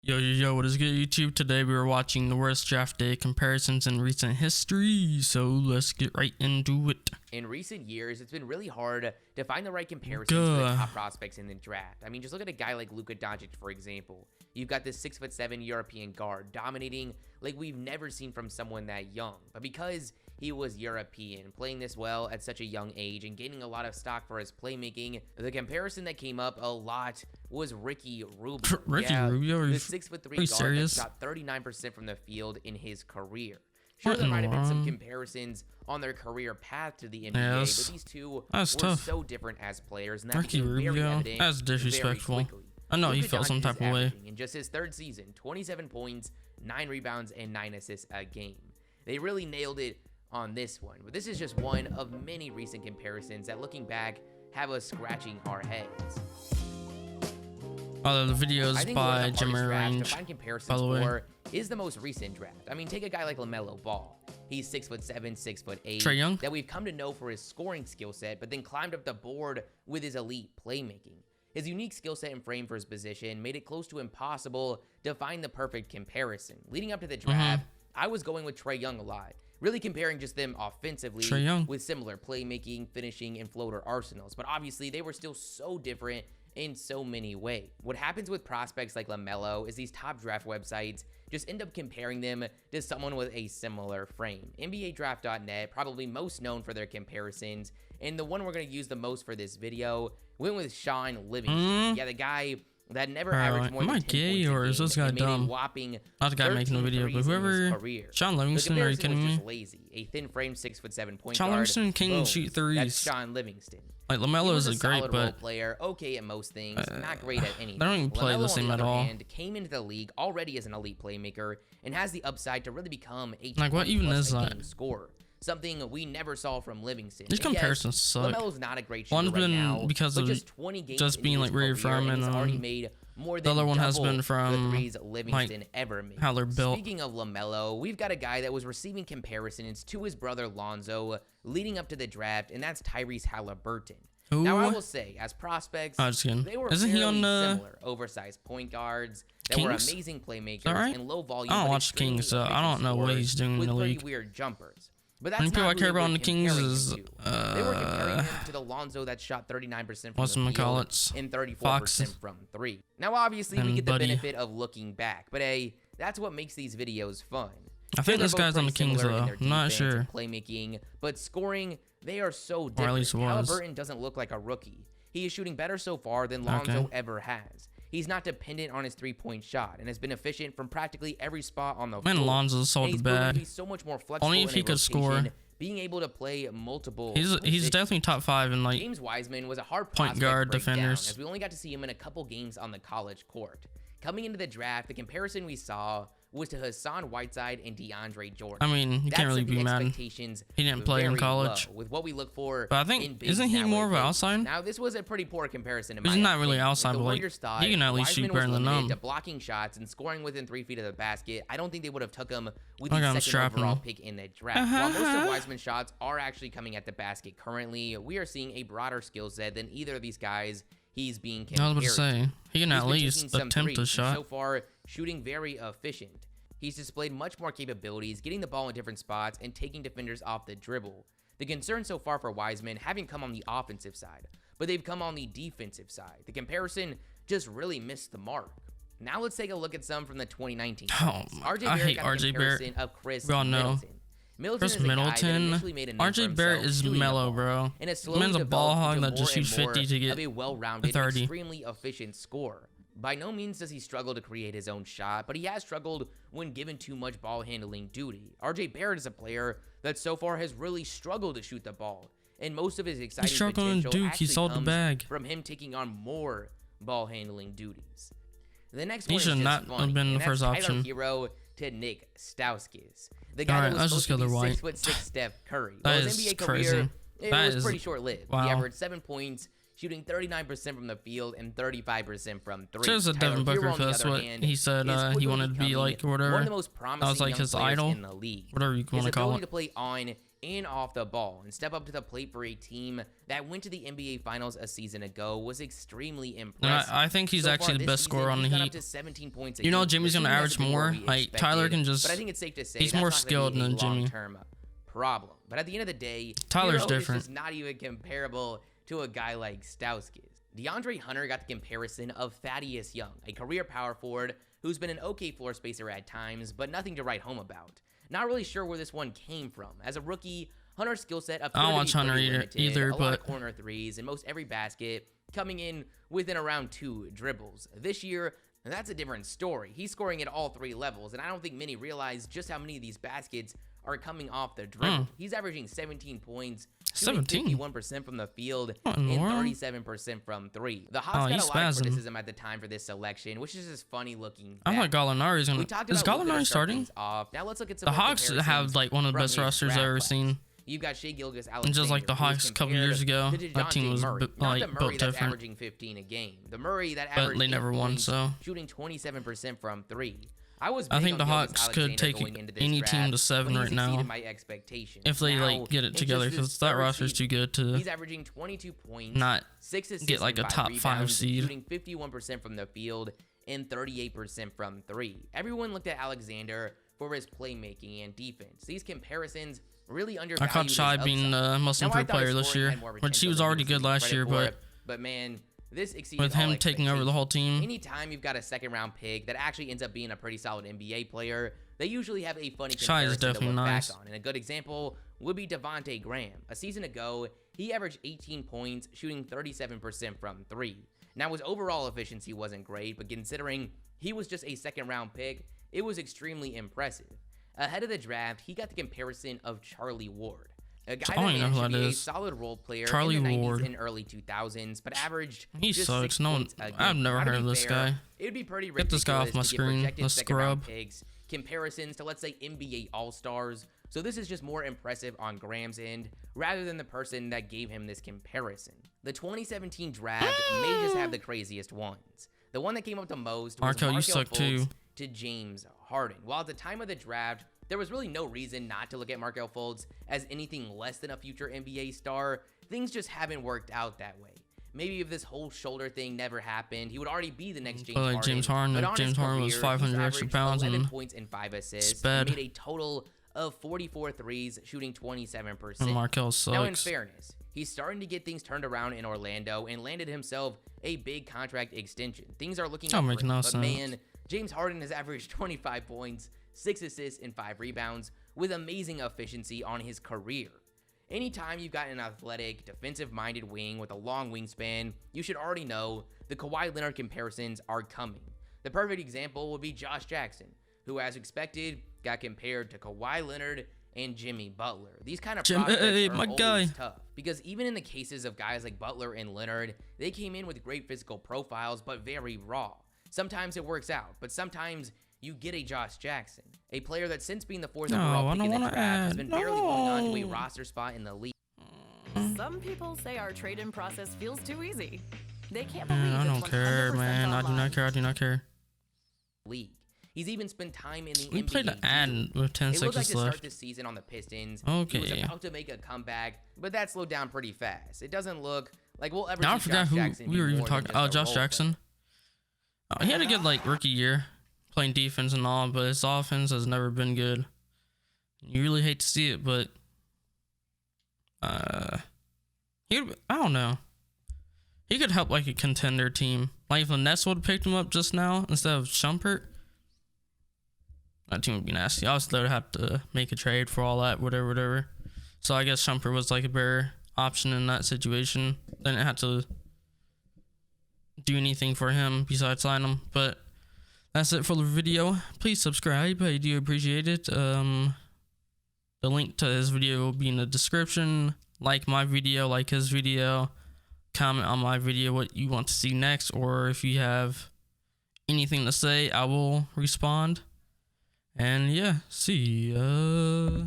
Yo, what is good, YouTube? Today we are watching the worst draft day comparisons in recent history, so let's get right into it. In recent years, it's been really hard to find the right comparison to the top prospects in the draft. I mean, just look at a guy like Luka Doncic, for example. You've got this 6'7" European guard dominating like we've never seen from someone that young. But because he was European, playing this well at such a young age and gaining a lot of stock for his playmaking, the comparison that came up a lot was Ricky Rubio. Rubio? The 6'3" guard serious? that shot 39% from the field in his career. Sure, there might have been some comparisons on their career path to the NBA, but these two were so different as players, and that Ricky became very Rubio, evident that's disrespectful. very quickly. I know he Luka felt some Doncic type is of way. averaging in just his third season, 27 points, 9 rebounds, and 9 assists a game. They really nailed it on this one, but this is just one of many recent comparisons that, looking back, have us scratching our heads. The videos by Jimmy Range, to find comparisons for is the most recent draft. I mean, take a guy like LaMelo Ball. He's 6'7", 6'8", Trae Young, that we've come to know for his scoring skill set, but then climbed up the board with his elite playmaking. His unique skill set and frame for his position made it close to impossible to find the perfect comparison. Leading up to the draft, I was going with Trae Young a lot, really comparing just them offensively with similar playmaking, finishing, and floater arsenals. But obviously, they were still so different in so many ways. What happens with prospects like LaMelo is these top draft websites just end up comparing them to someone with a similar frame. NBADraft.net, probably most known for their comparisons, and the one we're going to use the most for this video, went with Shaun Livingston. Yeah, the guy that never averaged more than 10 points or is this guy dumb? Not the guy making the video, but whoever. Shaun Livingston, are you kidding me? Just lazy. A thin frame 6'7" point Shaun guard. Livingston can shoot threes. That's Shaun Livingston. Like LaMelo is a great player, okay at most things, not great at anything. They don't even play the same at all. Came into the league already as an elite playmaker and has the upside to really become a what even is that? Scorer. Something we never saw from Livingston. These comparisons suck. LaMelo's not a great shooter One's been now, because of just 20 games just being like reaffirming. Already made more than the other one has been from Livingston ever made. How they're built. Speaking of LaMelo, we've got a guy that was receiving comparisons to his brother Lonzo leading up to the draft, and that's Tyrese Halliburton. Ooh. Now, I will say, as prospects, they were similar, oversized point guards that were amazing playmakers and low volume. I don't watch the Kings, so I don't know what he's doing in the league. Weird jumpers. But that's the only people I care about in the Kings is they were comparing him to the Lonzo that shot 39% from the field and 34% from three. Now, obviously, we get the benefit of looking back, but hey, that's what makes these videos fun. I think this guy's on the Kings, though. I'm not sure. Playmaking, but scoring, they are so different. Or at least was. Halliburton doesn't look like a rookie. He is shooting better so far than Lonzo ever has. He's not dependent on his three-point shot and has been efficient from practically every spot on the floor. Man, Lonzo's sold bad. He's so much more flexible. Only if he could score. Being able to play multiple. He's definitely top 5 in James Wiseman was a hard point guard defenders. As we only got to see him in a couple games on the college court. Coming into the draft, the comparison we saw was to Hassan Whiteside and DeAndre Jordan. I mean, you can't really be mad. He didn't play in college. With what we look for, but I think isn't he more of an outside? Now this was a pretty poor comparison. He's not really outside, but like he can at least shoot better than them. To blocking shots and scoring within 3 feet of the basket, I don't think they would have took him with the second overall pick in the draft. While most of Wiseman's shots are actually coming at the basket currently, we are seeing a broader skill set than either of these guys. He's being compared. I was about to say he can at least attempt a shot. So far, shooting very efficient. He's displayed much more capabilities, getting the ball in different spots and taking defenders off the dribble. The concern so far for Wiseman haven't come on the offensive side, but they've come on the defensive side. The comparison just really missed the mark. Now let's take a look at some from the 2019 class. I hate RJ Barrett. Of Chris Middleton. RJ Barrett is mellow, bro. This man's a ball hog that just shoots 50 to get a well-rounded, 30. extremely efficient scorer. By no means does he struggle to create his own shot, but he has struggled when given too much ball handling duty. RJ Barrett is a player that so far has really struggled to shoot the ball, and most of his exciting potential actually comes from him taking on more ball handling duties. The next one is just funny, been the first option. Hero to Nick Stauskas. The guy that was supposed to be 6'6" Steph Curry. His NBA career, it was pretty short-lived. He averaged 7 points, shooting 39% from the field and 35% from three. Says that Devin Booker, that's what he said he wanted to be like, or whatever. One of the most promising that was like his idol, in the league. Whatever you want to call it. To play on and off the ball, and step up to the plate for a team that went to the NBA Finals a season ago was extremely impressive. I think he's actually the best scorer on the Heat. Up to 17 points a you know, game. Jimmy's going to average more. Like, Tyler can just... But I think it's safe to say he's more skilled than Jimmy. Problem. But at the end of the day, Tyler's different. Is not even comparable to a guy like Stauskas. DeAndre Hunter got the comparison of Thaddeus Young, a career power forward who's been an okay floor spacer at times, but nothing to write home about. Not really sure where this one came from. As a rookie, Hunter's skill set appeared I don't to watch be Hunter either, a but lot of corner threes and most every basket coming in within around 2 dribbles. This year, that's a different story. He's scoring at all 3 levels, and I don't think many realize just how many of these baskets are coming off the dribble. He's averaging 17 points, 51% from the field, and 37% from 3. The Hawks got a lot of criticism at the time for this selection, which is just funny looking. I thought Gallinari's gonna. Is Gallinari starting? Now let's look at some the Hawks have like one of the best rosters I've ever seen. You've got Shai Gilgeous-Alexander, just like the Hawks a couple years ago, that team was like built different. Averaging 15 a game. The Murray that averaged, but they never won, so shooting 27% from 3. I think the Hawks could take any team to 7 right now if they like get it together, because that roster is too good to he's averaging 22 points, not 6 assists, get like a top 5 seed. Shooting 51% from the field and 38% from 3. Everyone looked at Alexander for his playmaking and defense. These comparisons really undervalued. I caught Shai being the most improved player this year, which he was already good last year, but man, this exceeded with him taking over the whole team. Anytime you've got a second-round pick that actually ends up being a pretty solid NBA player, they usually have a funny comparison to look back on. And a good example would be Devontae Graham. A season ago, he averaged 18 points, shooting 37% from 3. Now, his overall efficiency wasn't great, but considering he was just a second-round pick, it was extremely impressive. Ahead of the draft, he got the comparison of Charlie Ward, a guy that managed to be a solid role player in the 90s and early 2000s, but averaged just 6 points a game. I've never heard of this guy. It would be pretty ridiculous. Get this guy off my screen, the scrub. Comparisons to, let's say, NBA All-Stars. So this is just more impressive on Graham's end, rather than the person that gave him this comparison. The 2017 draft may just have the craziest ones. The one that came up the most was Markelle Fultz to James Harden. While at the time of the draft, there was really no reason not to look at Markelle Fultz as anything less than a future NBA star. Things just haven't worked out that way. Maybe if this whole shoulder thing never happened, he would already be the next James Harden. Like James Harden, if James Harden was 500 extra pounds 11 points and 5 assists, made a total of 44 threes, shooting 27%. And Markelle sucks. Now, in fairness, he's starting to get things turned around in Orlando and landed himself a big contract extension. Things are looking up, but man, James Harden has averaged 25 points, 6 assists, and 5 rebounds with amazing efficiency on his career. Anytime you've got an athletic, defensive-minded wing with a long wingspan, you should already know the Kawhi Leonard comparisons are coming. The perfect example would be Josh Jackson, who, as expected, got compared to Kawhi Leonard and Jimmy Butler. These kind of prospects are always tough, because even in the cases of guys like Butler and Leonard, they came in with great physical profiles, but very raw. Sometimes it works out, but sometimes you get a Josh Jackson, a player that since being the 4th overall pick in the draft has been barely holding on to a roster spot in the league. Some people say our trade-in process feels too easy. They can't believe I don't care, man. I do not care. I do not care. League. He's even spent time in the NBA. We played an ad with 10 seconds left. It looked like to start this season on the Pistons. Okay. He was about to make a comeback, but that slowed down pretty fast. It doesn't look like we'll ever now see I forgot Josh Jackson who we were even talking. Oh, Josh Jackson. He had a good rookie year, playing defense and all, but his offense has never been good. You really hate to see it, but I don't know. He could help like a contender team. Like if the Nets would have picked him up just now instead of Shumpert, that team would be nasty. Obviously, they would have to make a trade for all that, whatever. So I guess Shumpert was like a better option in that situation. They didn't have to do anything for him besides sign him. But that's it for the video. Please subscribe. I do appreciate it. The link to his video will be in the description. Like my video, like his video. Comment on my video what you want to see next, or if you have anything to say, I will respond. And yeah, see ya.